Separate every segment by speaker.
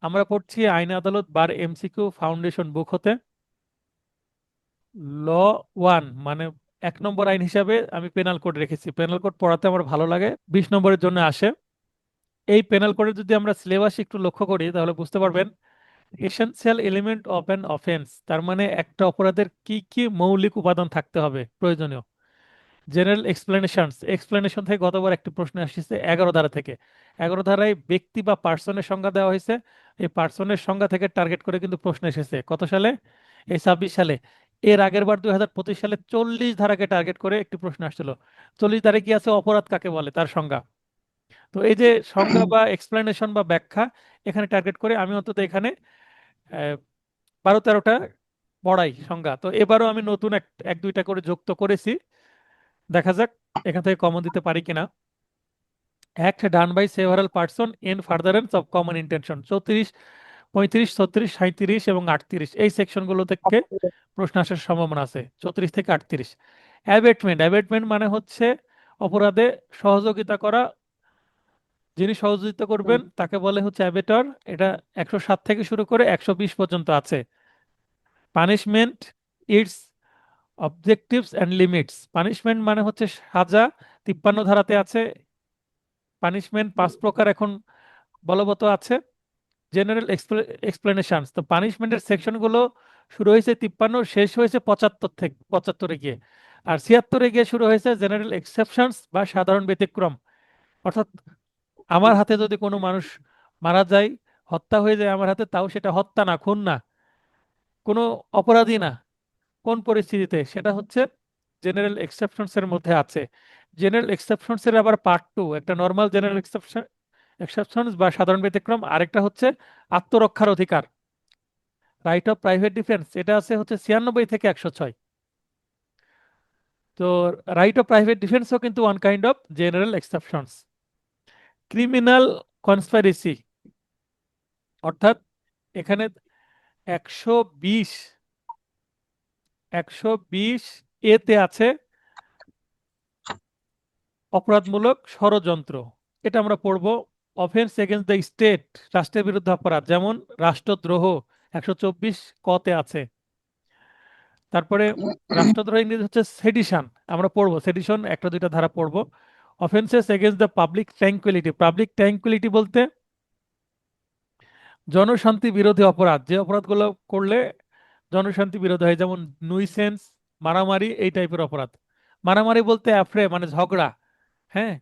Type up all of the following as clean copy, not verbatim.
Speaker 1: আমরা পড়ছি আইন আদালত বার এমসিকিউ ফাউন্ডেশন বুক হতে। ল 1 মানে 1 নম্বর আইন হিসাবে আমি পেনাল কোড রেখেছি। পেনাল কোড পড়াতে আমার ভালো লাগে, 20 নম্বরের জন্য আসে। এই পেনাল কোডে যদি আমরা সিলেবাস একটু লক্ষ্য করি তাহলে বুঝতে পারবেন essential element of an offence, তার মানে একটা অপরাধের কি কি মৌলিক উপাদান থাকতে হবে প্রয়োজনীয়। জেনারেল এক্সপ্লেনেশনস, এক্সপ্লেনেশন থেকে গতবার একটি প্রশ্ন আসছে 11 ধারা থেকে। 11 ধারায় ব্যক্তি বা পার্সনের সংজ্ঞা দেওয়া হয়েছে। এই পার্সনের সংজ্ঞা থেকে টার্গেট করে কিন্তু প্রশ্ন এসেছে কত সালে? এই 26 সালে। এর আগের বার 2025 সালে 40 ধারাকে টার্গেট করে একটি প্রশ্ন আসছিল। 40 ধারায় কি আছে? অপরাধ কাকে বলে তার সংজ্ঞা। তো এই যে সংজ্ঞা বা এক্সপ্লেনেশন বা ব্যাখ্যা এখানে টার্গেট করে আমি অন্তত এখানে 12-13টা পড়াই সংজ্ঞা। তো এবারও আমি নতুন এক এক দুইটা করে যুক্ত করেছি, দেখা যাক এখান থেকে কমন দিতে পারি কিনা। Act done by several person in furtherance of common intention, 34, 35, 36, 37 এবং 38 এই সেকশনগুলো থেকে প্রশ্ন আসার সম্ভাবনা আছে, 34 থেকে 38। অ্যাবেটমেন্ট, অ্যাবেটমেন্ট মানে হচ্ছে অপরাধে সহযোগিতা করা। যিনি সহযোগিতা করবেন তাকে বলে হচ্ছে অ্যাবেটর। এটা 107 থেকে শুরু করে 120 পর্যন্ত আছে। Punishment, it's objectives and limits, punishment মানে হচ্ছে সাজা, 53 ধারাতে আছে। পানিশমেন্ট 5 প্রকার এখন বলবৎ আছে। জেনারেল এক্সপ্লেনেশন, তো পানিশমেন্টের সেকশনগুলো শুরু হয়েছে 53, শেষ হয়েছে 75 থেকে 75-এ গিয়ে। আর 76-এ গিয়ে শুরু হয়েছে জেনারেল এক্সেপশনস বা সাধারণ ব্যতিক্রম। অর্থাৎ আমার হাতে যদি কোনো মানুষ মারা যায়, হত্যা হয়ে যায় আমার হাতে, তাও সেটা হত্যা না, খুন না, কোনো অপরাধী না, কোন পরিস্থিতিতে, সেটা হচ্ছে জেনারেল এক্সেপশনস এর মধ্যে আছে। জেনারেল এক্সেপশনস এর আবার পার্ট টু, একটা নর্মাল জেনারেল এক্সেপশনস বা সাধারণ ব্যতিক্রম, আরেকটা হচ্ছে আত্মরক্ষার অধিকার, রাইট অফ প্রাইভেট ডিফেন্স, এটা আছে হচ্ছে 96 থেকে 106। তো রাইট অফ প্রাইভেট ডিফেন্সও কিন্তু one kind of general exceptions. Criminal conspiracy, অর্থাৎ এখানে 120, 120 এতে আছে অপরাধমূলক ষড়যন্ত্র। এটা আমরা পড়বো। অফেন্স এগেন্স্ট দ্য স্টেট, রাষ্ট্রের বিরুদ্ধে অপরাধ, যেমন রাষ্ট্রদ্রোহ 124 কতে আছে। তারপরে রাষ্ট্রদ্রোহ ইংরেজি হচ্ছে সেডিশন, আমরা পড়বো সেডিশন, একটা দুইটা ধারা পড়বো। Offences against the public tranquillity, public tranquillity বলতে জনশান্তি বিরোধী অপরাধ, যে অপরাধগুলো করলে জনশান্তি বিরোধী হয়, যেমন নুইসেন্স, মারামারি, এই টাইপের অপরাধ। মারামারি বলতে অ্যাফ্রে মানে ঝগড়া, হ্যাঁ।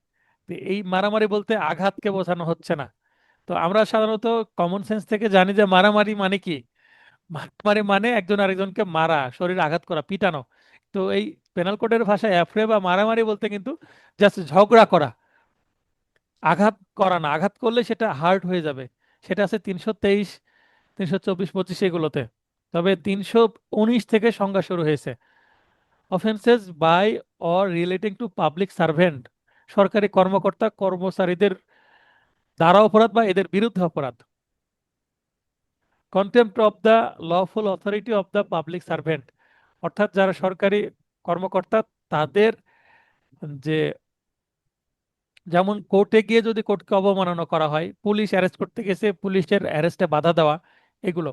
Speaker 1: তো এই মারামারি বলতে আঘাতকে বোঝানো হচ্ছে না। তো আমরা সাধারণত কমন সেন্স থেকে জানি যে মারামারি মানে কি, মারামারি মানে একজন আরেকজনকে মারা, শরীরে আঘাত করা, পিটানো। তো এই পেনাল কোডের ভাষায় অ্যাফ্রে বা মারামারি বলতে কিন্তু জাস্ট ঝগড়া করা, আঘাত করা না, আঘাত করলে সেটা হার্ট হয়ে যাবে। সেটা আছে 323, 324, 25 এগুলোতে। তবে 319 থেকে সংজ্ঞা শুরু হয়েছে। Offences by or relating to public servant, সরকারি কর্মকর্তা কর্মচারীদের দ্বারা অপরাধ বা এদের বিরুদ্ধে অপরাধ। Contempt of the lawful authority of the public servant, অর্থাৎ যারা সরকারি কর্মকর্তা তাদের যে, যেমন কোর্টে গিয়ে যদি কোর্টকে অবমাননা করা হয়, পুলিশ অ্যারেস্ট করতে গেছে পুলিশের অ্যারেস্টে বাধা দেওয়া, এগুলো।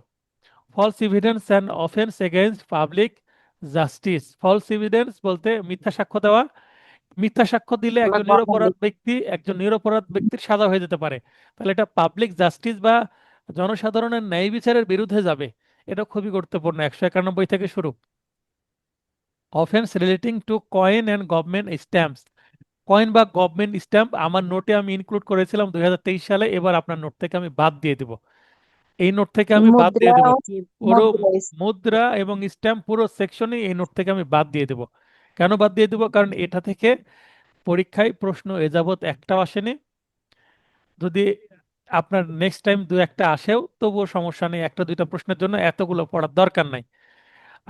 Speaker 1: False evidence and offence against public justice, false evidence বলতে মিথ্যা সাক্ষ্য দেওয়া। মিথ্যা সাক্ষ্য দিলে একজন নিরপরাধ ব্যক্তির সাজা হয়ে যেতে পারে। তাহলে এটা পাবলিক জাস্টিস বা জনসাধারণের ন্যায় বিচারের বিরুদ্ধে যাবে। এটা খুবই গুরুত্বপূর্ণ, 191 থেকে শুরু। Offence relating two coin and government stamps, coin বা গভর্নমেন্ট স্ট্যাম্প আমার নোটে আমি ইনক্লুড করেছিলাম 2023 সালে, এবার আপনার নোট থেকে আমি বাদ দিয়ে দিব। এই নোট থেকে আমি বাদ দিয়ে
Speaker 2: মুদ্রা
Speaker 1: দেব
Speaker 2: ও
Speaker 1: পুরো
Speaker 2: মুদ্রা
Speaker 1: মুদ্রা এবং স্ট্যাম্প, পুরো সেকশনই এই নোট থেকে আমি বাদ দিয়ে দেব। কেন বাদ দিয়ে দেব? কারণ এটা থেকে পরীক্ষায় প্রশ্ন এ যাবৎ একটাও আসেনি। যদি আপনার নেক্সট টাইম দু একটা আসেও তবুও সমস্যা নেই, একটা দুইটা প্রশ্নের জন্য এতগুলো পড়ার দরকার নাই।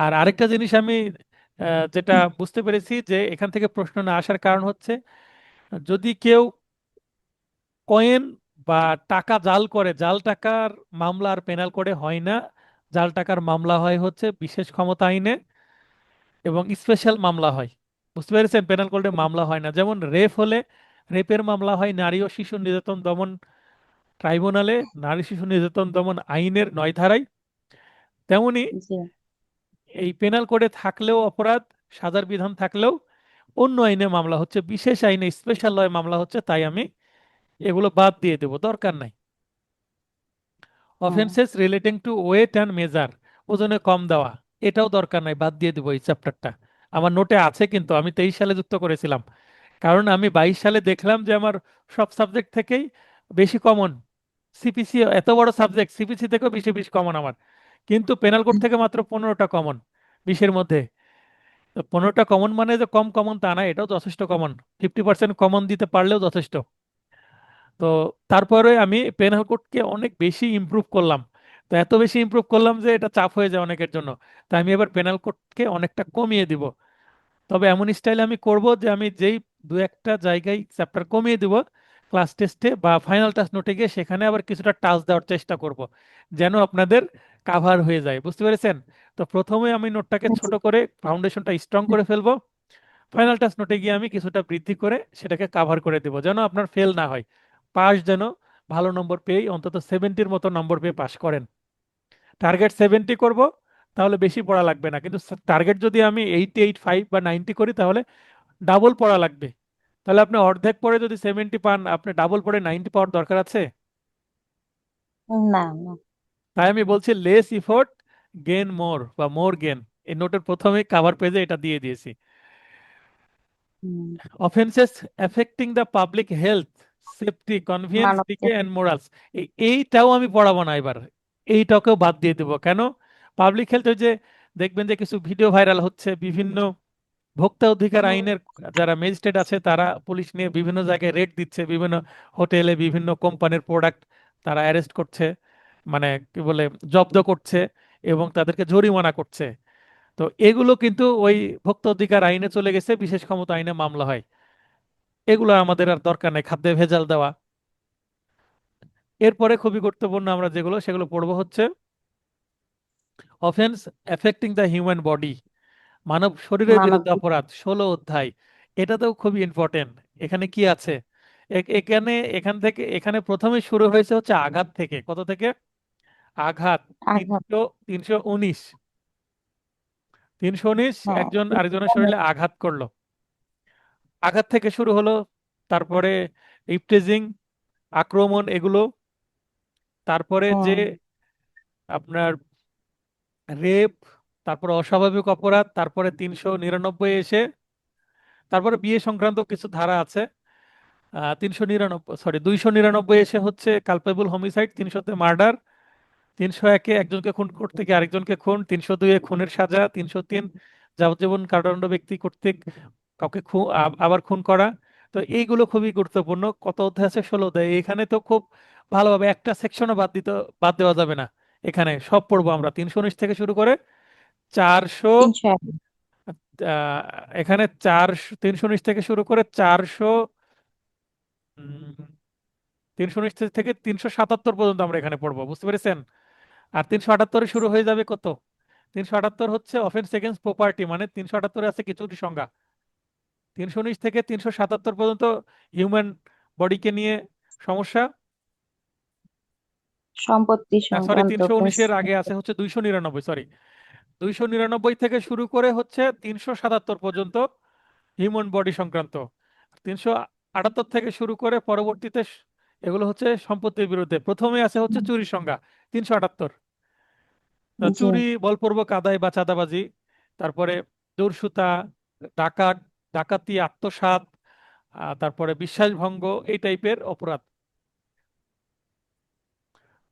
Speaker 1: আর আরেকটা জিনিস আমি যেটা বুঝতে পেরেছি যে এখান থেকে প্রশ্ন না আসার কারণ হচ্ছে যদি কেউ কয়েন বা টাকা জাল করে, জাল টাকার মামলা আর পেনাল কোডে হয় না। জাল টাকার মামলা হয় হচ্ছে বিশেষ ক্ষমতা আইনে এবং স্পেশাল মামলা হয়। বুঝতে পেরেছেন? পেনাল কোডে মামলা হয় না। যেমন রেপ হলে রেপের মামলা হয় নারী ও শিশু নির্যাতন দমন ট্রাইব্যুনালে, নারী শিশু নির্যাতন দমন আইনের 9 ধারায়। তেমনি
Speaker 2: জি।
Speaker 1: এই পেনাল কোডে থাকলেও অপরাধ, সাজার বিধান থাকলেও অন্য আইনে মামলা হচ্ছে, বিশেষ আইনে স্পেশাল লয়ে মামলা হচ্ছে, তাই আমি এগুলো বাদ দিয়ে দেবো, দরকার নাই।
Speaker 2: হুম।
Speaker 1: Offences relating to weight and measure, ওজনে কম দেওয়া, এটাও দরকার নাই, বাদ দিয়ে দেবো এই চ্যাপ্টারটা। আমার নোটে আছে কিন্তু আমি 23 সালে যুক্ত করেছিলাম, কারণ আমি 22 সালে দেখলাম যে আমার সব সাবজেক্ট থেকেই বেশি কমন। সিপিসি এত বড় সাবজেক্ট, সিপিসি থেকেও বেশি বেশি কমন আমার, কিন্তু পেনাল কোড থেকে মাত্র 15টা কমন 20-এর মধ্যে। তো 15টা কমন মানে যে কম কমন তা না, এটাও যথেষ্ট কমন। 50% কমন দিতে পারলেও যথেষ্ট। তো তারপরে আমি পেনাল কোডকে অনেক বেশি ইমপ্রুভ করলাম। তো এত বেশি ইমপ্রুভ করলাম যে এটা চাপ হয়ে যায় অনেকের জন্য। তাই আমি এবার পেনাল কোডকে অনেকটা কমিয়ে দিব। তবে এমন স্টাইলে আমি করব যে আমি যেই দু একটা জায়গায় চ্যাপ্টার কমিয়ে দিব, ক্লাস টেস্টে বা ফাইনাল টাচ নোটে গিয়ে সেখানে আবার কিছুটা টাচ দেওয়ার চেষ্টা করব, যেন আপনাদের কাভার হয়ে যায়। বুঝতে পেরেছেন? তো প্রথমে আমি নোটটাকে ছোট
Speaker 2: জি।
Speaker 1: করে ফাউন্ডেশনটা স্ট্রং করে ফেলবো, ফাইনাল টাচ নোটে গিয়ে আমি কিছুটা বৃদ্ধি করে সেটাকে কাভার করে দেবো, যেন আপনার ফেল না হয়। পাস যেন ভালো নম্বর পেয়েই অন্তত 70-র মতো নম্বর পেয়ে পাস করেন। টার্গেট 70 করব, তাহলে বেশি পড়া লাগবে না। কিন্তু টার্গেট যদি আমি 88, 5 বা 90 করি, তাহলে ডাবল পড়া লাগবে। তাহলে আপনি অর্ধেক পড়ে যদি 70 পান, আপনি ডাবল পড়ে 90 পাওয়ার দরকার আছে?
Speaker 2: না, না।
Speaker 1: তাই আমি বলছি লেস ইফোর্ট গেন মোর, বা মোর গেন। এই নোটের প্রথমে কাভার পেজে এটা দিয়ে দিয়েছি।
Speaker 2: হুম।
Speaker 1: Offences affecting the public health, safety, convenience,
Speaker 2: মানব
Speaker 1: ডিকে
Speaker 2: জাতি।
Speaker 1: অ্যান্ড মোরালস, এইটাও আমি পড়াবো না এবার। এইটাকেও বাদ দিয়ে দেবো। কেন? পাবলিক হেলথ, ওই যে দেখবেন যে কিছু ভিডিও ভাইরাল হচ্ছে, বিভিন্ন ভোক্তা অধিকার আইনের যারা ম্যাজিস্ট্রেট আছে তারা পুলিশ নিয়ে বিভিন্ন জায়গায় রেড দিচ্ছে, বিভিন্ন হোটেলে বিভিন্ন কোম্পানির প্রোডাক্ট তারা অ্যারেস্ট করছে, মানে কি বলে, জব্দ করছে এবং তাদেরকে জরিমানা করছে। তো এগুলো কিন্তু ওই ভোক্তা অধিকার আইনে চলে গেছে, বিশেষ ক্ষমতা আইনে মামলা হয়। এগুলো আমাদের আর দরকার নেই, খাদ্যে ভেজাল দেওয়া। এরপরে খুবই গুরুত্বপূর্ণ আমরা যেগুলো সেগুলো পড়বো হচ্ছে offence affecting the human body, মানব শরীরের
Speaker 2: মানব
Speaker 1: বিরুদ্ধে
Speaker 2: জাতি।
Speaker 1: অপরাধ, 16 অধ্যায়। এটাতেও খুবই ইম্পর্টেন্ট। এখানে কি আছে? এখানে এখান থেকে এখানে প্রথমে শুরু হয়েছে হচ্ছে আঘাত থেকে। কত থেকে? আঘাত।
Speaker 2: আঘাত।
Speaker 1: 319। 319,
Speaker 2: হ্যাঁ।
Speaker 1: একজন আরেকজনের শরীরে আঘাত করলো, আঘাত থেকে শুরু হলো। তারপরে ইপটেজিং, আক্রমণ, এগুলো। তারপরে যে
Speaker 2: হুম।
Speaker 1: আপনার রেপ, তারপরে অস্বাভাবিক অপরাধ, তারপরে 399 এসে তারপরে বিয়ে সংক্রান্ত কিছু ধারা আছে। 399, সরি, 299 এসে হচ্ছে কালপেবল হোমিসাইড, 300-তে মার্ডার, 301-এ একজনকে খুন করতে গিয়ে আরেকজনকে খুন, 302-এ খুনের সাজা, 303 যাবজ্জীবন কারাদণ্ড ব্যক্তি কর্তৃক কাউকে আবার খুন করা। তো এইগুলো খুবই গুরুত্বপূর্ণ। কত অধ্যায় আছে? 16 অধ্যায়। এখানে তো খুব ভালোভাবে একটা সেকশনও বাদ দেওয়া যাবে না। এখানে সব পড়বো আমরা, 319 থেকে শুরু করে 400।
Speaker 2: 301।
Speaker 1: এখানে 319 থেকে শুরু করে 400, 319 থেকে 377 পর্যন্ত আমরা এখানে পড়বো। বুঝতে পেরেছেন? আর 378-এ শুরু হয়ে যাবে কত? 378 হচ্ছে অফেন্স এগেন্স্ট প্রপার্টি, মানে 378-এ আছে কিছুটি সংজ্ঞা। 319 থেকে 377 পর্যন্ত হিউম্যান বডিকে নিয়ে সমস্যা।
Speaker 2: সম্পত্তি
Speaker 1: সরি,
Speaker 2: সংক্রান্ত কেস।
Speaker 1: 319-এর আগে আছে হচ্ছে 299, সরি, 299 থেকে শুরু করে হচ্ছে 377 পর্যন্ত হিউম্যান বডি সংক্রান্ত। 378 থেকে শুরু করে পরবর্তীতে এগুলো হচ্ছে সম্পত্তির বিরুদ্ধে। প্রথমে আছে হচ্ছে চুরির সংজ্ঞা, 378।
Speaker 2: জি।
Speaker 1: চুরি, বলপূর্বক আদায় বা চাঁদাবাজি, তারপরে দস্যুতা, ডাকাত, ডাকাতি, আত্মসাৎ, তারপরে বিশ্বাসভঙ্গ, এই টাইপের অপরাধ।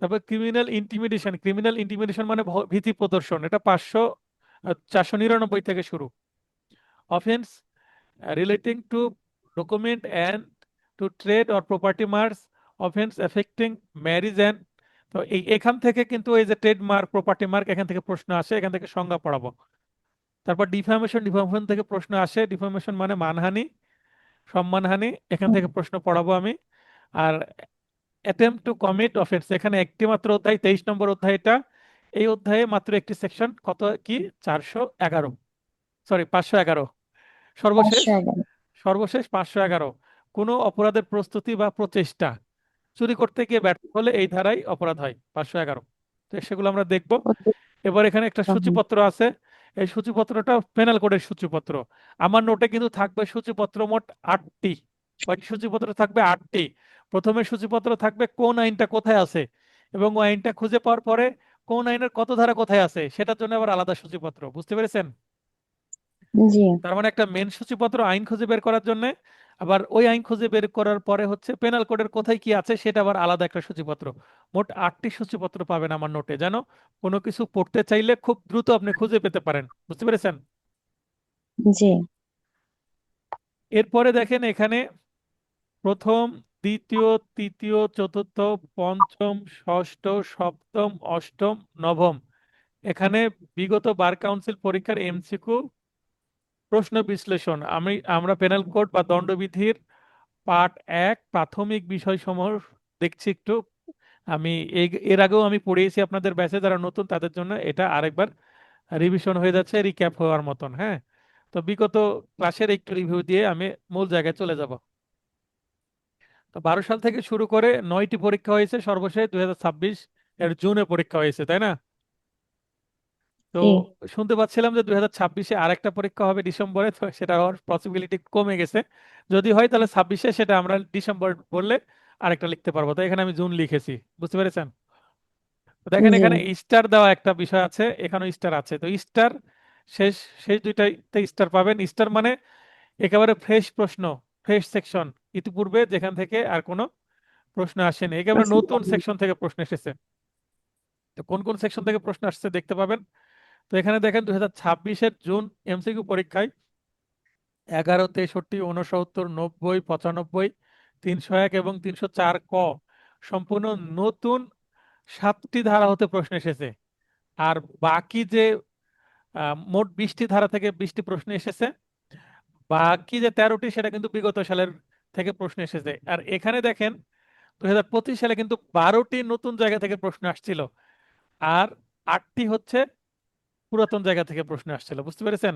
Speaker 1: তারপর ক্রিমিনাল ইন্টিমিডেশন মানে ভীতি প্রদর্শন, এটা 499 থেকে শুরু। Offence relating to document and to trade or property marks, offence affecting marriage and. তো এখান থেকে কিন্তু এই যে ট্রেডমার্ক, প্রপার্টি মার্ক, এখান থেকে প্রশ্ন আসে, এখান থেকে সংজ্ঞা পড়াবো। তারপর ডিফামেশন থেকে প্রশ্ন আসে। ডিফামেশন মানে মানহানি, সম্মানহানি, এখান থেকে প্রশ্ন পড়াবো আমি। আর অ্যাটেম্পট টু কমিট অফেন্স, এখানে একটি মাত্র অধ্যায়, 23 নম্বর অধ্যায় এটা। এই অধ্যায়ে মাত্র একটি সেকশন, কত কি, 411, সরি 511। সর্বশেষ,
Speaker 2: 511।
Speaker 1: 511। কোনো অপরাধের প্রস্তুতি বা প্রচেষ্টা, চুরি করতে গিয়ে ব্যর্থ হলে এই ধারায় অপরাধ হয়, 511। তো সেগুলো আমরা দেখব। এবার এখানে একটা
Speaker 2: হুম।
Speaker 1: সূচিপত্র আছে। এই সূচিপত্রটা পেনাল কোডের সূচিপত্র। আমার নোটে কিন্তু থাকবে সূচিপত্র মোট 8টি। কয়টি সূচিপত্র থাকবে? 8টি। প্রথমে সূচিপত্র থাকবে কোন আইনটা কোথায় আছে, এবং ওই আইনটা খুঁজে পাওয়ার পরে কোন আইনের কত ধারা কোথায় আছে সেটার জন্য আবার আলাদা সূচিপত্র। বুঝতে পেরেছেন?
Speaker 2: জি।
Speaker 1: তার মানে একটা মেন সূচিপত্র আইন খুঁজে বের করার জন্য, আবার ওই আইন খুঁজে বের করার পরে হচ্ছে পেনাল কোডের কোথায় কি আছে সেটা আবার আলাদা একটা সূচিপত্র। মোট 8টি সূচিপত্র পাবেন আমার নোটে, যেন কোনো কিছু পড়তে চাইলে খুব দ্রুত আপনি খুঁজে পেতে পারেন। বুঝতে পেরেছেন?
Speaker 2: জি।
Speaker 1: এরপরে দেখেন এখানে প্রথম, দ্বিতীয়, তৃতীয়, চতুর্থ, পঞ্চম, ষষ্ঠ, সপ্তম, অষ্টম, নবম, এখানে বিগত বার কাউন্সিল পরীক্ষার এমসিকিউ প্রশ্ন বিশ্লেষণ। আমরা পেনাল কোড বা দণ্ডবিধির পার্ট 1 প্রাথমিক বিষয়সমূহ দেখছি একটু। আমি এর আগেও আমি পড়িয়েছি আপনাদের ব্যাচে, যারা নতুন তাদের জন্য এটা আরেকবার রিভিশন হয়ে যাচ্ছে, রিক্যাপ হওয়ার মতন। হ্যাঁ, তো বিগত ক্লাসের একটু রিভিউ দিয়ে আমি মূল জায়গায় চলে যাব। তো 12 সাল থেকে শুরু করে 9টি পরীক্ষা হয়েছে, সর্বশেষ 2026 এর জুনে পরীক্ষা হয়েছে, তাই না? তো
Speaker 2: জি।
Speaker 1: শুনতে পাচ্ছিলাম যে 2026-এ আরেকটা পরীক্ষা হবে ডিসেম্বরে, তো সেটা হওয়ার পসিবিলিটি কমে গেছে। যদি হয় তাহলে 26-এ সেটা আমরা ডিসেম্বর বললে আরেকটা লিখতে পারবো, তো এখানে আমি জুন লিখেছি। বুঝতে পেরেছেন? তো দেখেন
Speaker 2: জি।
Speaker 1: এখানে স্টার দেওয়া একটা বিষয় আছে, এখানেও স্টার আছে। তো স্টার শেষ শেষ দুইটাতে স্টার পাবেন। স্টার মানে একেবারে ফ্রেশ প্রশ্ন, ফ্রেশ সেকশন, ইতিপূর্বে যেখান থেকে আর কোনো প্রশ্ন আসেনি, একেবারে
Speaker 2: প্রশ্ন
Speaker 1: নতুন
Speaker 2: করুন।
Speaker 1: সেকশন থেকে প্রশ্ন এসেছে। তো কোন কোন সেকশন থেকে প্রশ্ন আসছে দেখতে পাবেন। তো এখানে দেখেন 2026-এর জুন এমসিকিউ পরীক্ষায় 11, 63, 69, 90, 95, 301 এবং 304 ক সম্পূর্ণ নতুন 7টি ধারা হতে প্রশ্ন এসেছে। আর বাকি যে মোট 20টি ধারা থেকে 20টি প্রশ্ন এসেছে, বাকি যে 13টি সেটা কিন্তু বিগত সালের থেকে প্রশ্ন এসেছে। আর এখানে দেখেন 2025 সালে কিন্তু 12টি নতুন জায়গা থেকে প্রশ্ন আসছিল, আর 8টি হচ্ছে পুরাতন জায়গা থেকে প্রশ্ন আসছিল। বুঝতে পেরেছেন?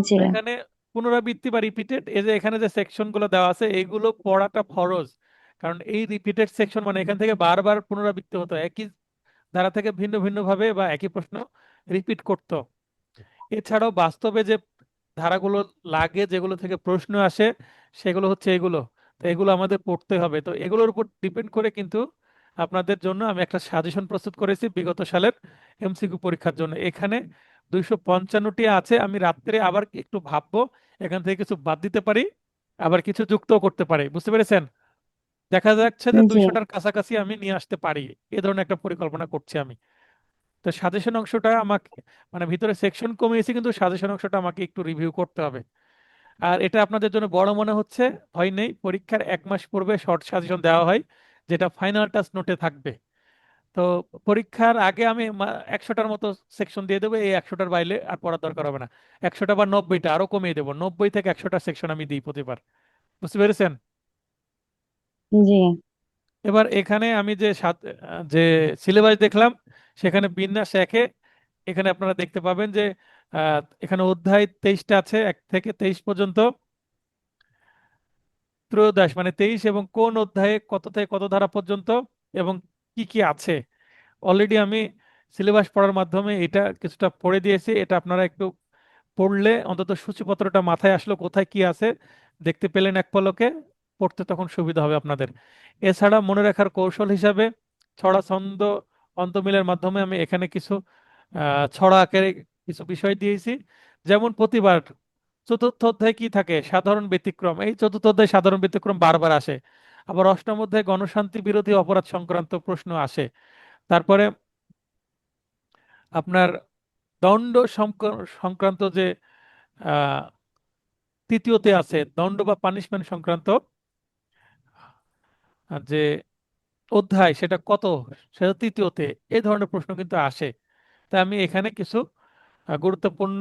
Speaker 2: জি।
Speaker 1: তো এখানে পুনরাবৃত্তি বা রিপিটেড, এই যে এখানে যে সেকশন গুলো দেওয়া আছে এইগুলো পড়াটা ফরজ। কারণ এই রিপিটেড সেকশন মানে এখান থেকে বারবার পুনরাবৃত্তি হতো, একই ধারা থেকে ভিন্ন ভিন্ন ভাবে বা একই প্রশ্ন রিপিট করতো। এছাড়াও বাস্তবে যে ধারাগুলো লাগে, যেগুলো থেকে প্রশ্ন আসে, সেগুলো হচ্ছে এগুলো। তো এগুলো আমাদের পড়তে হবে। তো এগুলোর উপর ডিপেন্ড করে কিন্তু আপনাদের জন্য আমি একটা সাজেশন প্রস্তুত করেছি বিগত সালের এমসিকিউ পরীক্ষার জন্য। এখানে 255টি আছে। আমি রাত্রে আবার একটু ভাববো, এখান থেকে কিছু বাদ দিতে পারি, আবার কিছু যুক্তও করতে পারি। বুঝতে পেরেছেন? দেখা যাচ্ছে যে
Speaker 2: জি।
Speaker 1: 200টার কাছাকাছি আমি নিয়ে আসতে পারি, এ ধরনের একটা পরিকল্পনা করছি আমি। তো সাজেশন অংশটা আমাকে, মানে ভিতরে সেকশন কমিয়েছি কিন্তু সাজেশন অংশটা আমাকে একটু রিভিউ করতে হবে। আর এটা আপনাদের জন্য বড় মনে হচ্ছে, ভয় নেই, পরীক্ষার 1 মাস পূর্বে শর্ট সাজেশন দেওয়া হয়, যেটা ফাইনাল টাচ নোটে থাকবে। তো পরীক্ষার আগে আমি 100টার মতো সেকশন দিয়ে দেবো, এই 100টার বাইরে আর পড়ার দরকার হবে না। 100টা বা 90টা আরো কমিয়ে দেবো, 90 থেকে 100টা সেকশন আমি দিই প্রতিবার। বুঝতে পেরেছেন?
Speaker 2: জি।
Speaker 1: এবার এখানে আমি যে সিলেবাস দেখলাম, সেখানে বিন্যাস 1-এ এখানে আপনারা দেখতে পাবেন যে এখানে অধ্যায় 23টা আছে, 1 থেকে 23 পর্যন্ত। ত্রয়োদশ মানে 23, এবং কোন অধ্যায়ে কত থেকে কত ধারা পর্যন্ত এবং কি কি আছে। অলরেডি আমি সিলেবাস পড়ার মাধ্যমে এটা কিছুটা পড়ে দিয়েছি। এটা আপনারা একটু পড়লে অন্তত সূচিপত্রটা মাথায় আসলো কোথায় কি আছে, দেখতে পেলেন এক পলকে, পড়তে তখন সুবিধা হবে আপনাদের। এছাড়া মনে রাখার কৌশল হিসাবে ছড়া, ছন্দ, অন্তমিলের মাধ্যমে আমি এখানে কিছু ছড়া আকারে কিছু বিষয় দিয়েছি। যেমন প্রতিবার চতুর্থ অধ্যায় কি থাকে? সাধারণ ব্যতিক্রম। এই চতুর্থ অধ্যায় সাধারণ ব্যতিক্রম বারবার আসে। আবার অষ্টম অধ্যায় গণশান্তি বিরোধী অপরাধ সংক্রান্ত প্রশ্ন আসে। তারপরে আপনার দণ্ড সংক্রান্ত যে আহ তৃতীয়তে আছে দণ্ড বা পানিশমেন্ট সংক্রান্ত যে অধ্যায়, সেটা কত, সেটা তৃতীয়তে। এই ধরনের প্রশ্ন কিন্তু আসে। তাই আমি এখানে কিছু গুরুত্বপূর্ণ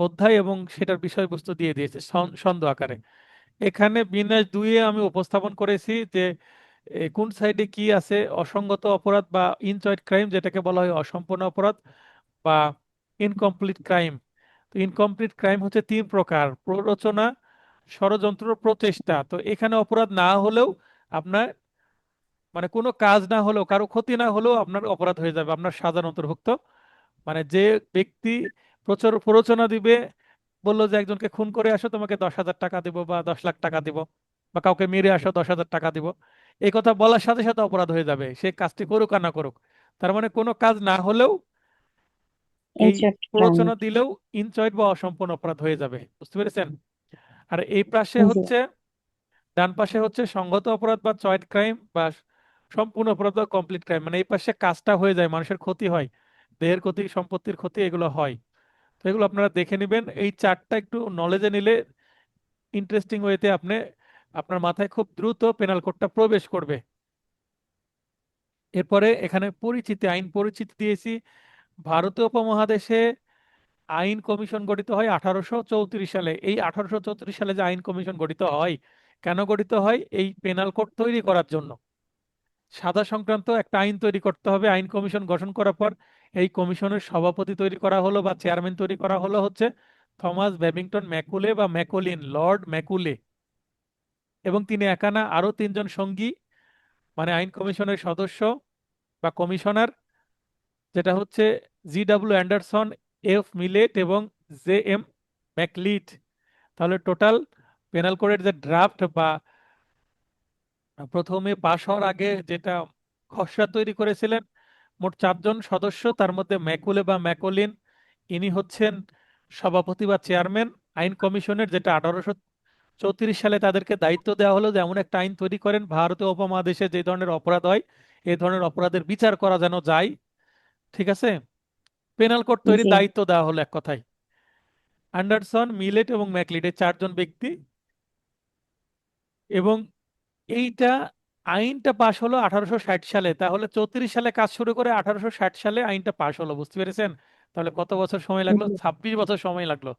Speaker 1: অধ্যায় এবং সেটার বিষয়বস্তু দিয়ে দিয়েছি ছন্দ আকারে। এখানে বিন্যাস 2-এ আমি উপস্থাপন করেছি যে কোন সাইডে কি আছে, অসঙ্গত অপরাধ বা ইনচয়েড ক্রাইম, যেটাকে বলা হয় অসম্পূর্ণ অপরাধ বা ইনকমপ্লিট ক্রাইম। তো ইনকমপ্লিট ক্রাইম হচ্ছে 3 প্রকার: প্ররোচনা, ষড়যন্ত্র, প্রচেষ্টা। তো এখানে অপরাধ না হলেও আপনার, মানে কোনো কাজ না হলেও, কারো ক্ষতি না হলেও আপনার অপরাধ হয়ে যাবে, আপনার সাজার অন্তর্ভুক্ত। মানে যে ব্যক্তি প্রচার প্ররোচনা দিবে, বললো যে একজনকে খুন করে আসো, তোমাকে 10,000 টাকা দিব বা 10 লাখ টাকা দিব, বা কাউকে মেরে আসো, 10,000 টাকা দিব, এই কথা বলার সাথে সাথে অপরাধ হয়ে যাবে, সে কাজটি করুক আর না করুক। তার মানে কোনো কাজ না হলেও, এই
Speaker 2: ইনসার্ট ক্রাইম।
Speaker 1: প্ররোচনা দিলেও ইনচয়েড বা অসম্পূর্ণ অপরাধ হয়ে যাবে। বুঝতে পেরেছেন? আর এই পাশে
Speaker 2: জি।
Speaker 1: হচ্ছে, ডান পাশে হচ্ছে সংগত অপরাধ বা চয়েড ক্রাইম, বা সম্পূর্ণ অপরাধ বা কমপ্লিট ক্রাইম। মানে এই পাশে কাজটা হয়ে যায়, মানুষের ক্ষতি হয়, দেহের ক্ষতি, সম্পত্তির ক্ষতি, এগুলো হয়। তো এগুলো আপনারা দেখে নেবেন, এই চারটা একটু নলেজে নিলে ইন্টারেস্টিং ওয়েতে আপনি, আপনার মাথায় খুব দ্রুত পেনাল কোডটা প্রবেশ করবে। এরপরে এখানে পরিচিতি, আইন পরিচিতি দিয়েছি। ভারতীয় উপমহাদেশে আইন কমিশন গঠিত হয় 1834 সালে। এই 1834 সালে যে আইন কমিশন গঠিত হয়, কেন গঠিত হয়? এই পেনাল কোড তৈরি করার জন্য। সাদা সংক্রান্ত একটা আইন তৈরি করতে হবে। আইন কমিশন গঠন করার পর এই কমিশনের সভাপতি তৈরি করা হলো বা চেয়ারম্যান তৈরি করা হলো হচ্ছে থমাস ব্যাবিংটন ম্যাকুলে বা ম্যাকোলিন, লর্ড ম্যাকুলে। এবং তিনি একা না, আরো তিনজন সঙ্গী, মানে আইন কমিশনের সদস্য বা কমিশনার, যেটা হচ্ছে জি.ডব্লিউ. অ্যান্ডারসন, এফ মিলেট এবং জে এম ম্যাকলিট। তাহলে টোটাল পেনাল কোডের যে ড্রাফট বা প্রথমে পাশ হওয়ার আগে যেটা খসড়া তৈরি করেছিলেন, মোট 4জন সদস্য, তার মধ্যে ম্যাকুলে বা ম্যাকোলিন, ইনি হচ্ছেন সভাপতি বা চেয়ারম্যান আইন কমিশনের, যেটা 1834 সালে তাদেরকে দায়িত্ব দেওয়া হলো যে এমন একটা আইন তৈরি করেন ভারতীয় উপমহাদেশে যে ধরনের অপরাধ হয়, এই ধরনের অপরাধের বিচার করা যেন যায়। ঠিক আছে? পেনাল কোড তৈরির
Speaker 2: জি।
Speaker 1: দায়িত্ব দেওয়া হলো এক কথায়। অ্যান্ডারসন, মিলেট এবং ম্যাকলিড, এই 4জন ব্যক্তি। এবং এইটা, আইনটা পাশ হলো 1860 সালে, তাহলে 34 সালে কাজ শুরু করে 1860 সালে আইনটা পাশ হলো। বুঝতে পেরেছেন? তাহলে কত বছর সময় লাগলো?
Speaker 2: জি।
Speaker 1: 26 বছর সময় লাগলো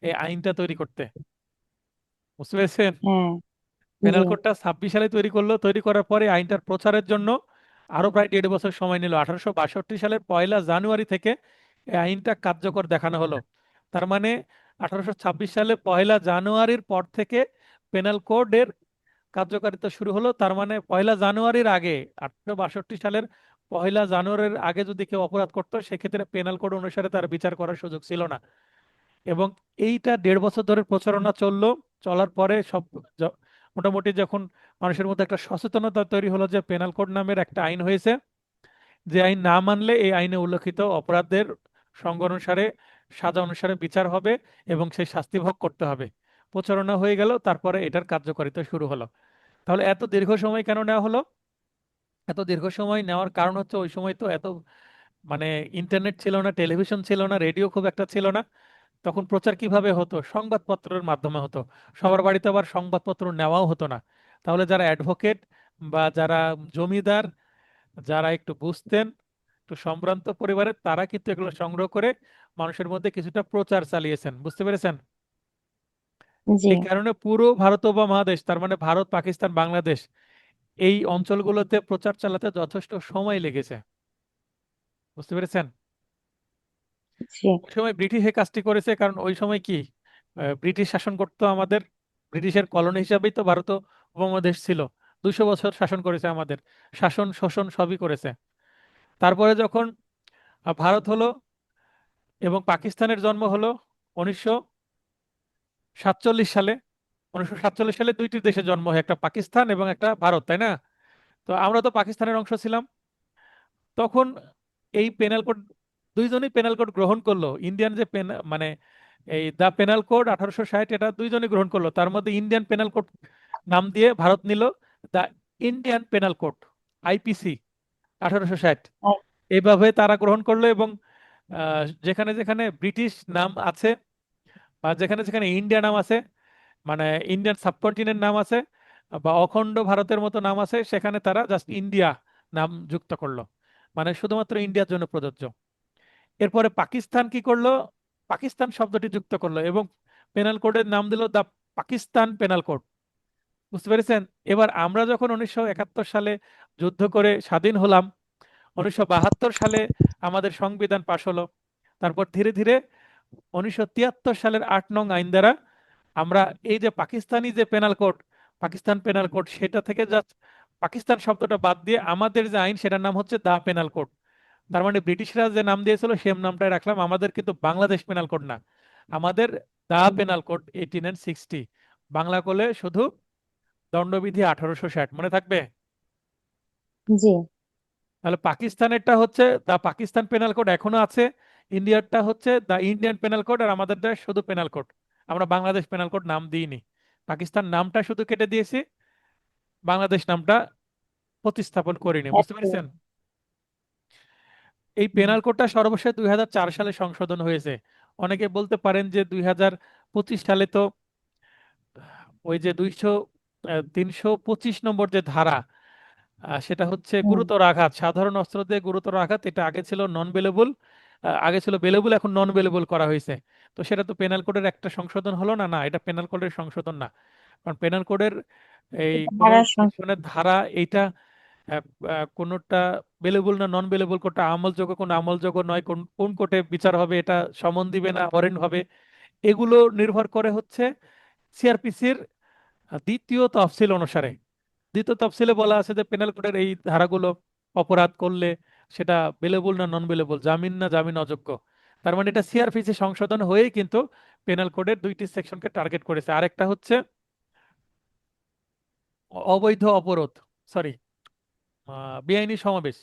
Speaker 1: এই আইনটা তৈরি করতে। বুঝতে পেরেছেন?
Speaker 2: হ্যাঁ। জি।
Speaker 1: পেনাল কোডটা 26 সালে তৈরি করলো, তৈরি করার পরে আইনটার প্রচারের জন্য আরো প্রায় 1.5 বছর সময় নিল। 1862 সালের 1 জানুয়ারি থেকে এই আইনটা কার্যকর দেখানো হলো। তার মানে 1826 সালে 1 জানুয়ারির পর থেকে পেনাল কোডের কার্যকারিতা শুরু হলো। তার মানে 1 জানুয়ারির আগে, 1862 সালের 1 জানুয়ারির আগে যদি কেউ অপরাধ করতো, সেক্ষেত্রে পেনাল কোড অনুসারে তার বিচার করার সুযোগ ছিল না। এবং এইটা 1.5 বছর ধরে প্রচারণা চললো। চলার পরে সব য- মোটামুটি যখন মানুষের মধ্যে একটা সচেতনতা তৈরি হলো যে পেনাল কোড নামের একটা আইন হয়েছে, যে আইন না মানলে এই আইনে উল্লেখিত অপরাধের সংজ্ঞা অনুসারে, সাজা অনুসারে বিচার হবে এবং সেই শাস্তি ভোগ করতে হবে, প্রচারণা হয়ে গেল। তারপরে এটার কার্যকারিতা শুরু হলো। তাহলে এত দীর্ঘ সময় কেন নেওয়া হলো? এত দীর্ঘ সময় নেওয়ার কারণ হচ্ছে ওই সময় তো এত, মানে ইন্টারনেট ছিল না, টেলিভিশন ছিল না, রেডিও খুব একটা ছিল না। তখন প্রচার কিভাবে হতো? সংবাদপত্রের মাধ্যমে হতো। সবার বাড়িতে আবার সংবাদপত্র নেওয়াও হতো না। তাহলে যারা অ্যাডভোকেট বা যারা জমিদার, যারা একটু বুঝতেন, একটু সম্ভ্রান্ত পরিবারের, তারা কিন্তু এগুলো সংগ্রহ করে মানুষের মধ্যে কিছুটা প্রচার চালিয়েছেন। বুঝতে পেরেছেন?
Speaker 2: জি।
Speaker 1: এই কারণে পুরো ভারত উপমহাদেশ, তার মানে ভারত, পাকিস্তান, বাংলাদেশ, এই অঞ্চলগুলোতে প্রচার চালাতে যথেষ্ট সময় লেগেছে। বুঝতে পেরেছেন?
Speaker 2: জি।
Speaker 1: ওই সময় ব্রিটিশ এই কাজটি করেছে, কারণ ওই সময় কি, ব্রিটিশ শাসন করতো আমাদের, ব্রিটিশের কলোনি হিসাবেই তো ভারত উপমহাদেশ ছিল। 200 বছর শাসন করেছে আমাদের, শাসন শোষণ সবই করেছে। তারপরে যখন ভারত হলো এবং পাকিস্তানের জন্ম হলো 1947 সালে। 1947 সালে দুইটি দেশের জন্ম হয়, একটা পাকিস্তান এবং একটা ভারত, তাই না? তো আমরা তো পাকিস্তানের অংশ ছিলাম। তখন এই পেনাল কোড, দুইজনই পেনাল কোড গ্রহণ করলো। ইন্ডিয়ান যে মানে এই দা পেনাল কোড 1860, এটা দুইজনই গ্রহণ করলো। তার মধ্যে ইন্ডিয়ান পেনাল কোড নাম দিয়ে ভারত নিল the Indian penal code, IPC 1860।
Speaker 2: আ-
Speaker 1: এইভাবে তারা গ্রহণ করলো। এবং যেখানে যেখানে ব্রিটিশ নাম আছে বা যেখানে যেখানে ইন্ডিয়া নাম আছে, মানে ইন্ডিয়ান সাবকন্টিনেন্ট নাম আছে বা অখণ্ড ভারতের মতো নাম আছে, সেখানে তারা জাস্ট ইন্ডিয়া নাম যুক্ত করলো, মানে শুধুমাত্র ইন্ডিয়ার জন্য প্রযোজ্য। এরপরে পাকিস্তান কি করলো? পাকিস্তান শব্দটি যুক্ত করলো এবং পেনাল কোডের নাম দিল দা পাকিস্তান পেনাল কোড। বুঝতে পেরেছেন? এবার আমরা যখন 1971 সালে যুদ্ধ করে স্বাধীন হলাম, 1972 সালে আমাদের সংবিধান পাশ হলো। তারপর ধীরে ধীরে 1973 সালের 8 নং আইন দ্বারা আমরা এই যে পাকিস্তানি যে penal code, Pakistan penal code, সেটা থেকে জাস্ট পাকিস্তান শব্দটা বাদ দিয়ে আমাদের যে আইন সেটার নাম হচ্ছে দা পেনাল কোড। তার মানে ব্রিটিশরা যে নাম দিয়েছিল সেম নামটাই রাখলাম, আমাদের কিন্তু বাংলাদেশ পেনাল কোড না, আমাদের দা পেনাল কোড 1860। বাংলা করলে শুধু দণ্ডবিধি 1860, মনে থাকবে?
Speaker 2: জি।
Speaker 1: তাহলে পাকিস্তানেরটা হচ্ছে দা পাকিস্তান পেনাল কোড এখনো আছে, ইন্ডিয়ারটা হচ্ছে দা ইন্ডিয়ান পেনাল কোড, আর আমাদেরটা শুধু পেনাল কোড। আমরা বাংলাদেশ পেনাল কোড নাম দিইনি, পাকিস্তান নামটা শুধু কেটে দিয়েছি, বাংলাদেশ নামটা প্রতিস্থাপন করিনি, বুঝতে
Speaker 2: একদম।
Speaker 1: পেরেছেন? এই
Speaker 2: হুম।
Speaker 1: পেনাল কোডটা সর্বশেষ 2004 সালে সংশোধন হয়েছে। অনেকে বলতে পারেন যে 2025 সালে তো ওই যে 325 নম্বর যে ধারা, সেটা হচ্ছে
Speaker 2: হুম।
Speaker 1: গুরুতর আঘাত, সাধারণ অস্ত্র দিয়ে গুরুতর আঘাত, এটা আগে ছিল নন বেলেবল, আগে ছিল বেলেবল, এখন নন বেলেবল করা হয়েছে। তো সেটা তো পেনাল কোডের একটা সংশোধন হলো না? না, এটা পেনাল কোডের সংশোধন না, কারণ পেনাল কোডের এই
Speaker 2: এটা
Speaker 1: কোন
Speaker 2: ধারার
Speaker 1: সেকশনের ধারা এইটা কোনটা বেলেবল না নন বেলেবল, কোনটা আমলযোগ্য কোন আমলযোগ্য নয়, কোন কোন কোর্টে বিচার হবে, এটা সমন দিবে না হরেন হবে, এগুলো নির্ভর করে হচ্ছে সিআরপিসির দ্বিতীয় তফসিল অনুসারে। দ্বিতীয় তফসিলে বলা আছে যে পেনাল কোডের এই ধারাগুলো অপরাধ করলে সেটা বেলেবল না নন বেলেবল, জামিন না জামিন অযোগ্য। তার মানে এটা সিআরপিসি সংশোধন হয়েই কিন্তু পেনাল কোডের দুইটি সেকশনকে টার্গেট করেছে। আরেকটা হচ্ছে অবৈধ অবরোধ, সরি, বেআইনি সমাবেশ।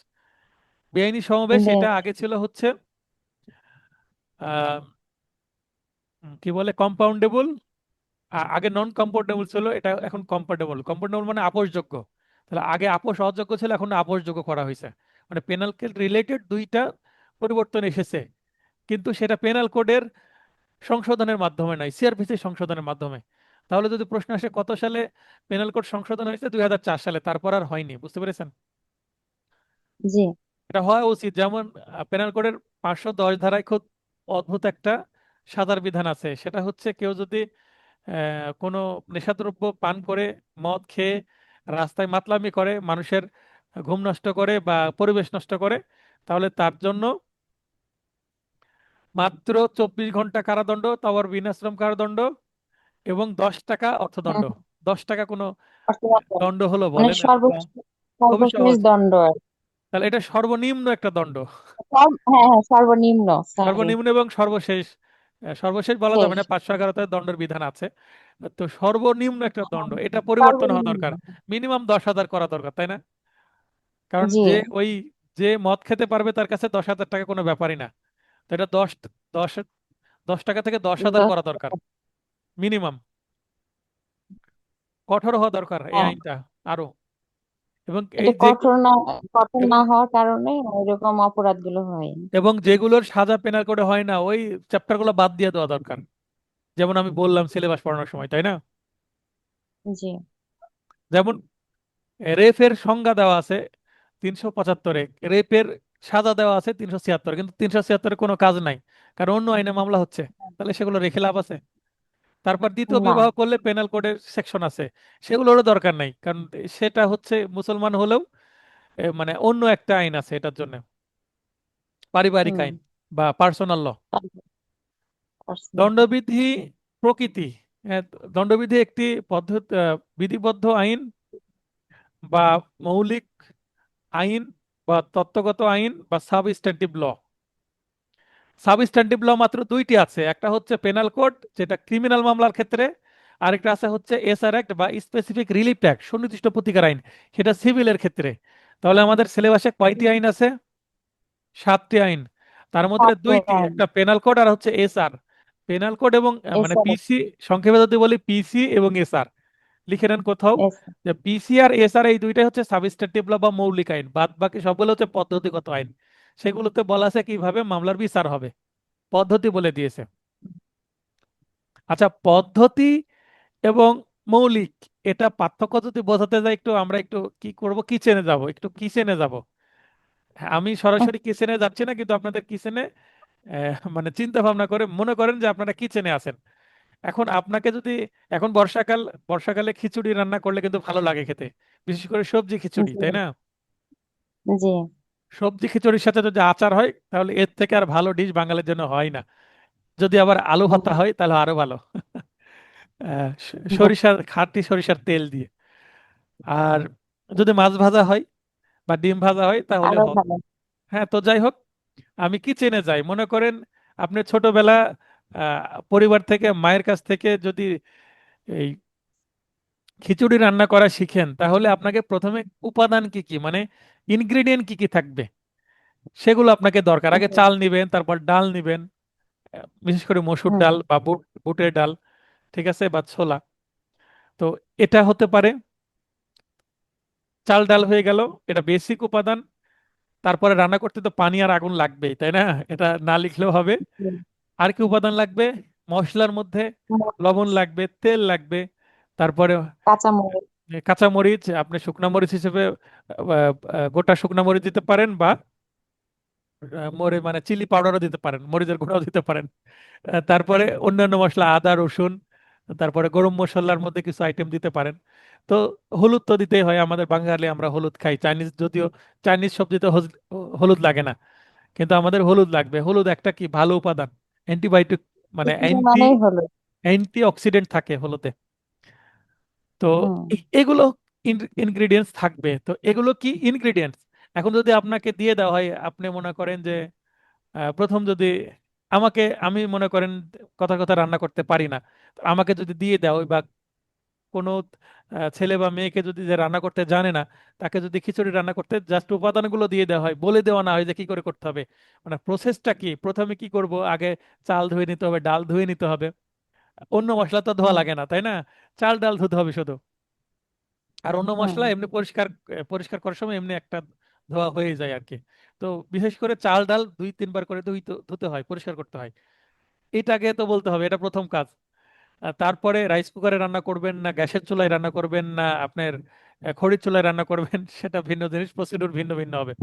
Speaker 1: বেআইনি সমাবেশ এটা
Speaker 2: বেশ।
Speaker 1: আগে ছিল হচ্ছে আহ, কি বলে কম্পাউন্ডেবল, আগে নন কম্পাউন্ডেবল ছিল, এটা এখন কম্পাউন্ডেবল। কম্পাউন্ডেবল মানে আপোষযোগ্য। তাহলে আগে আপোষ অযোগ্য ছিল, এখন আপোষযোগ্য করা হয়েছে। মানে পেনাল রিলেটেড দুইটা পরিবর্তন এসেছে, কিন্তু সেটা পেনাল কোডের সংশোধনের মাধ্যমে নয়, সিআরপিসি সংশোধনের মাধ্যমে। তাহলে যদি প্রশ্ন আসে কত সালে পেনাল কোড সংশোধন হয়েছে, 2004 সালে, তারপর আর হয়নি, বুঝতে পেরেছেন?
Speaker 2: জি।
Speaker 1: এটা হওয়া উচিত। যেমন পেনাল কোডের 510 ধারায় খুব অদ্ভুত একটা সাজার বিধান আছে, সেটা হচ্ছে কেউ যদি কোনো নেশাদ্রব্য পান করে, মদ খেয়ে রাস্তায় মাতলামি করে, মানুষের ঘুম নষ্ট করে বা পরিবেশ নষ্ট করে, তাহলে তার জন্য মাত্র 24 ঘন্টা কারাদণ্ড, তাও আবার বিনাশ্রম কারাদণ্ড, এবং 10 টাকা অর্থদণ্ড।
Speaker 2: হুম।
Speaker 1: 10 টাকা কোনো
Speaker 2: অর্থদণ্ড।
Speaker 1: দণ্ড হলো
Speaker 2: মানে
Speaker 1: বলেন, এত কম? খুবই
Speaker 2: সর্বশেষ
Speaker 1: সহজ।
Speaker 2: দণ্ড আর কি।
Speaker 1: তাহলে এটা সর্বনিম্ন একটা দণ্ড,
Speaker 2: হ্যাঁ, হ্যাঁ, সর্বনিম্ন, সরি।
Speaker 1: সর্বনিম্ন এবং সর্বশেষ। সর্বশেষ বলা যাবে
Speaker 2: শেষ।
Speaker 1: না, 511 দণ্ডের বিধান আছে। তো সর্বনিম্ন একটা দণ্ড, এটা পরিবর্তন হওয়া
Speaker 2: সর্বনিম্ন।
Speaker 1: দরকার। মিনিমাম 10,000 করা দরকার, তাই না? কারণ
Speaker 2: জি।
Speaker 1: যে মদ খেতে পারবে তার কাছে 10,000 টাকা কোনো ব্যাপারই না। তো এটা দশ 10 টাকা থেকে 10,000
Speaker 2: দশ
Speaker 1: করা দরকার,
Speaker 2: টাকা।
Speaker 1: মিনিমাম। কঠোর হওয়া দরকার এই
Speaker 2: হ্যাঁ।
Speaker 1: আইনটা আরো। এবং
Speaker 2: এটা
Speaker 1: এই যে
Speaker 2: কঠোর
Speaker 1: এবং
Speaker 2: না হওয়ার কারণে এরকম অপরাধগুলো হয়।
Speaker 1: এবং যেগুলোর সাজা পেনাল কোডে হয় না, ওই চ্যাপ্টার গুলো বাদ দিয়ে দেওয়া দরকার। যেমন আমি বললাম সিলেবাস পড়ানোর সময়, তাই না?
Speaker 2: জি।
Speaker 1: যেমন রেফের সংজ্ঞা দেওয়া আছে 375-এ, রেপের সাজা দেওয়া আছে 376, কিন্তু 376-এ কোনো কাজ নাই, কারণ অন্য আইনে মামলা হচ্ছে। তাহলে সেগুলো রেখে লাভ আছে? তারপর দ্বিতীয়
Speaker 2: না।
Speaker 1: বিবাহ করলে পেনাল কোডের সেকশন আছে, সেগুলোরও দরকার নাই, কারণ সেটা হচ্ছে মুসলমান হলেও মানে অন্য একটা আইন আছে এটার জন্য, পারিবারিক
Speaker 2: হুম।
Speaker 1: আইন বা পার্সোনাল ল।
Speaker 2: পার্সোনাল।
Speaker 1: দণ্ডবিধি প্রকৃতি, হ্যাঁ, দণ্ডবিধি একটি বিধিবদ্ধ আইন বা মৌলিক আইন বা তত্ত্বগত আইন বা সাবস্ট্যান্টিভ ল। সাবস্ট্যান্টিভ ল মাত্র দুইটি আছে, একটা হচ্ছে পেনাল কোড যেটা ক্রিমিনাল মামলার ক্ষেত্রে, আরেকটা আছে হচ্ছে এসআর অ্যাক্ট বা স্পেসিফিক রিলিফ অ্যাক্ট, সুনির্দিষ্ট প্রতিকার আইন, সেটা সিভিলের ক্ষেত্রে। তাহলে আমাদের সিলেবাসে কয়টি আইন আছে? 7টি আইন। তার মধ্যে দুইটি,
Speaker 2: আইন।
Speaker 1: একটা পেনাল কোড আর হচ্ছে এসআর। পেনাল কোড এবং মানে
Speaker 2: এসআর।
Speaker 1: পিসি, সংক্ষেপে যদি বলি পিসি এবং এসআর, লিখে নেন কোথাও,
Speaker 2: এসআর।
Speaker 1: যে পিসি আর এসআর এই দুইটাই হচ্ছে সাবস্ট্যান্টিভ ল বা মৌলিক আইন, বাদ বাকি সবগুলো হচ্ছে পদ্ধতিগত আইন। সেগুলোতে বলা আছে কিভাবে মামলার বিচার হবে, পদ্ধতি বলে দিয়েছে। আচ্ছা, পদ্ধতি এবং মৌলিক, এটা পার্থক্য যদি বোঝাতে যাই, একটু আমরা একটু কি করব, কিচেনে যাব, একটু কিচেনে যাব। হ্যাঁ, আমি সরাসরি কিচেনে যাচ্ছি না, কিন্তু আপনাদের কিচেনে মানে চিন্তা ভাবনা করে মনে করেন যে আপনারা কিচেনে আছেন। এখন আপনাকে যদি, এখন বর্ষাকাল, বর্ষাকালে খিচুড়ি রান্না করলে কিন্তু ভালো লাগে খেতে, বিশেষ করে সবজি খিচুড়ি,
Speaker 2: জি।
Speaker 1: তাই না?
Speaker 2: জি।
Speaker 1: সবজি খিচুড়ির সাথে যদি আচার হয়, তাহলে এর থেকে আর ভালো ডিশ বাঙালির জন্য হয় না। যদি আবার আলু ভর্তা হয় তাহলে আরো ভালো।
Speaker 2: বাহ,
Speaker 1: সরিষার খাঁটি সরিষার তেল দিয়ে। আর যদি মাছ ভাজা হয় বা ডিম ভাজা হয় তাহলে
Speaker 2: আরো
Speaker 1: হোক।
Speaker 2: ভালো।
Speaker 1: হ্যাঁ, তো যাই হোক, আমি কিচেনে যাই, মনে করেন আপনি ছোটবেলা পরিবার থেকে মায়ের কাছ থেকে যদি এই খিচুড়ি রান্না করা শিখেন, তাহলে আপনাকে প্রথমে উপাদান কি কি, মানে ইনগ্রেডিয়েন্ট কি কি থাকবে সেগুলো আপনাকে দরকার। আগে
Speaker 2: জি।
Speaker 1: চাল নিবেন, তারপর ডাল নিবেন, বিশেষ করে মসুর
Speaker 2: হুম।
Speaker 1: ডাল বা বুটের ডাল, ঠিক আছে, বা ছোলা। তো এটা হতে পারে। চাল ডাল হয়ে গেল, এটা বেসিক উপাদান। তারপরে রান্না করতে তো পানি আর আগুন লাগবেই, তাই না? এটা না লিখলেও হবে।
Speaker 2: জি।
Speaker 1: আর কি উপাদান লাগবে? মশলার মধ্যে লবণ
Speaker 2: মরিচ,
Speaker 1: লাগবে, তেল লাগবে, তারপরে
Speaker 2: কাঁচামরিচ।
Speaker 1: কাঁচা মরিচ, আপনি শুকনা মরিচ হিসেবে গোটা শুকনা মরিচ দিতে পারেন, বা মানে চিলি পাউডারও দিতে পারেন, মরিচের গুঁড়াও দিতে পারেন। তারপরে অন্যান্য মশলা, আদা রসুন, তারপরে গরম মশলার মধ্যে কিছু আইটেম দিতে পারেন। তো হলুদ তো দিতেই হয়, আমাদের বাঙালি আমরা হলুদ খাই। চাইনিজ যদিও চাইনিজ সবজিতে হলুদ লাগে না, কিন্তু আমাদের হলুদ লাগবে। হলুদ একটা কি ভালো উপাদান, অ্যান্টিবায়োটিক, মানে
Speaker 2: খিচুড়ি মানেই হলো।
Speaker 1: অ্যান্টি অক্সিডেন্ট থাকে হলুদে। তো
Speaker 2: হুম।
Speaker 1: এগুলো ইনগ্রিডিয়েন্টস থাকবে। তো এগুলো কি ইনগ্রিডিয়েন্টস? এখন যদি আপনাকে দিয়ে দেওয়া হয়, আপনি মনে করেন যে প্রথম যদি আমি মনে করেন কথা কথা রান্না করতে পারি না, তো আমাকে যদি দিয়ে দেওয়া হয়, বা কোনো ছেলে বা মেয়েকে যদি, যে রান্না করতে জানে না, তাকে যদি খিচুড়ি রান্না করতে জাস্ট উপাদানগুলো দিয়ে দেওয়া হয়, বলে দেওয়া না হয় যে কি করে করতে হবে, মানে প্রসেসটা কি, প্রথমে কি করব, আগে চাল ধুয়ে নিতে হবে, ডাল ধুয়ে নিতে হবে। অন্য মশলা তো ধোয়া
Speaker 2: হুম।
Speaker 1: লাগে না, তাই না? চাল ডাল ধুতে হবে শুধু। আর অন্য
Speaker 2: হুম।
Speaker 1: মশলা এমনি পরিষ্কার পরিষ্কার করার সময় এমনি একটা ধোয়া হয়ে যায় আর কি। তো বিশেষ করে চাল ডাল 2-3 বার করে ধুতে হয়, পরিষ্কার করতে হয়। এটাকে তো বলতে হবে, এটা প্রথম কাজ। তারপরে রাইস কুকারে রান্না করবেন না গ্যাসের চুলায় রান্না করবেন না আপনার খড়ির চুলায় রান্না করবেন সেটা ভিন্ন জিনিস, প্রসিডিউর ভিন্ন ভিন্ন হবে।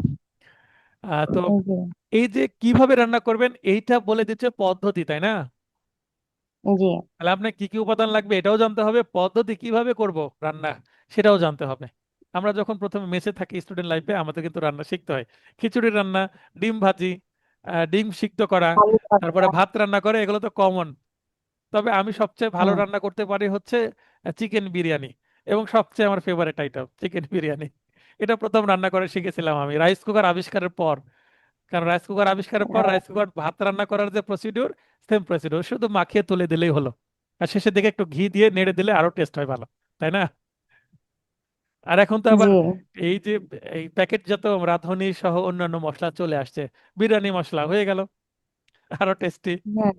Speaker 1: তো
Speaker 2: জি।
Speaker 1: এই যে কিভাবে রান্না করবেন এইটা বলে দিচ্ছে পদ্ধতি, তাই না?
Speaker 2: জি।
Speaker 1: তাহলে আপনার কি কি উপাদান লাগবে এটাও জানতে হবে, পদ্ধতি কিভাবে করব রান্না সেটাও জানতে হবে। আমরা যখন প্রথমে মেসে থাকি স্টুডেন্ট লাইফে, আমাদের কিন্তু রান্না শিখতে হয়। খিচুড়ি রান্না, ডিম ভাজি, ডিম সিদ্ধ করা,
Speaker 2: আলু
Speaker 1: তারপরে
Speaker 2: ভর্তা।
Speaker 1: ভাত রান্না করে, এগুলো তো কমন। তবে আমি সবচেয়ে ভালো
Speaker 2: হুম।
Speaker 1: রান্না করতে পারি হচ্ছে চিকেন বিরিয়ানি, এবং সবচেয়ে আমার ফেভারিট আইটেম চিকেন বিরিয়ানি। এটা প্রথম রান্না করে শিখেছিলাম আমি রাইস কুকার আবিষ্কারের পর। কারণ রাইস কুকার আবিষ্কারের পর রাইস কুকার ভাত রান্না করার যে প্রসিডিউর, সেম প্রসিডিউর, শুধু মাখিয়ে তুলে দিলেই হলো। আর শেষের দিকে একটু ঘি দিয়ে নেড়ে দিলে আরো টেস্ট হয় ভালো, তাই না? আর এখন তো আবার
Speaker 2: জি।
Speaker 1: এই যে এই প্যাকেটজাত রাঁধুনি সহ অন্যান্য মশলা চলে আসছে, বিরিয়ানি মশলা হয়ে গেল আরো টেস্টি।
Speaker 2: হুম।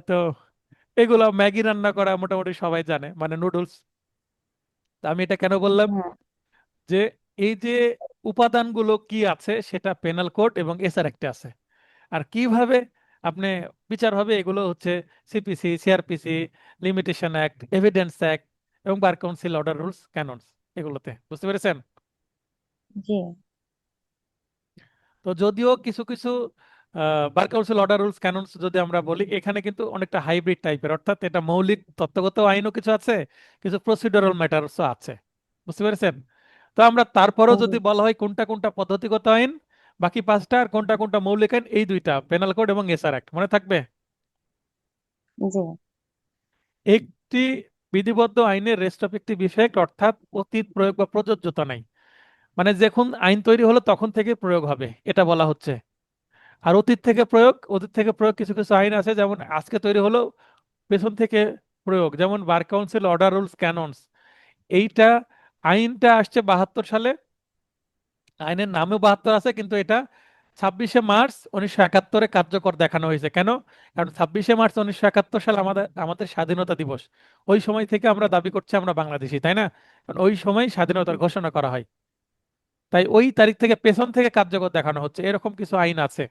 Speaker 1: তো এগুলো ম্যাগি রান্না করা মোটামুটি সবাই জানে, মানে নুডলস। আমি এটা কেন বললাম,
Speaker 2: হুম।
Speaker 1: যে এই যে উপাদানগুলো কি আছে সেটা পেনাল কোড এবং এসআর একটা আছে। আর কিভাবে আপনি বিচার হবে, এগুলো হচ্ছে CPC, CrPC, limitation act, evidence act এবং বার কাউন্সিল অর্ডার রুলস ক্যাননস, এগুলোতে বুঝতে পেরেছেন?
Speaker 2: জি।
Speaker 1: তো যদিও কিছু কিছু বার কাউন্সিল অর্ডার রুলস ক্যাননস যদি আমরা বলি, এখানে কিন্তু অনেকটা হাইব্রিড টাইপের, অর্থাৎ এটা মৌলিক তত্ত্বগত আইনও কিছু আছে, কিছু প্রসিডিউরাল ম্যাটারসও আছে। বুঝতে পেরেছেন? তো আমরা তারপরেও
Speaker 2: জি।
Speaker 1: যদি বলা হয় কোনটা কোনটা পদ্ধতিগত আইন, বাকি পাঁচটা, আর কোনটা কোনটা মৌলিক আইন, এই দুইটা পেনাল কোড এবং এসআর অ্যাক্ট মনে থাকবে।
Speaker 2: জি।
Speaker 1: একটি বিধিবদ্ধ আইনের রেস্ট্রিকটিভ ইফেক্ট, অর্থাৎ অতীত প্রয়োগ বা প্রযোজ্যতা নাই, মানে যখন আইন তৈরি হলো তখন থেকে প্রয়োগ হবে, এটা বলা হচ্ছে। আর অতীত থেকে প্রয়োগ কিছু কিছু আইন আছে, যেমন আজকে তৈরি হলো, পেছন থেকে প্রয়োগ, যেমন বার কাউন্সিল অর্ডার রুলস ক্যাননস। এইটা আইনটা আসছে 72 সালে, আইনের নামেও 72 আছে, কিন্তু এটা 26শে মার্চ 1971 কার্যকর দেখানো হয়েছে। কেন? কারণ 26শে মার্চ 1971 সাল আমাদের আমাদের স্বাধীনতা দিবস। ওই সময় থেকে আমরা দাবি করছি আমরা বাংলাদেশি, তাই না? কারণ ওই সময় স্বাধীনতার ঘোষণা করা হয়। তাই ওই তারিখ থেকে পেছন থেকে কার্যকর দেখানো হচ্ছে, এরকম কিছু আইন আছে।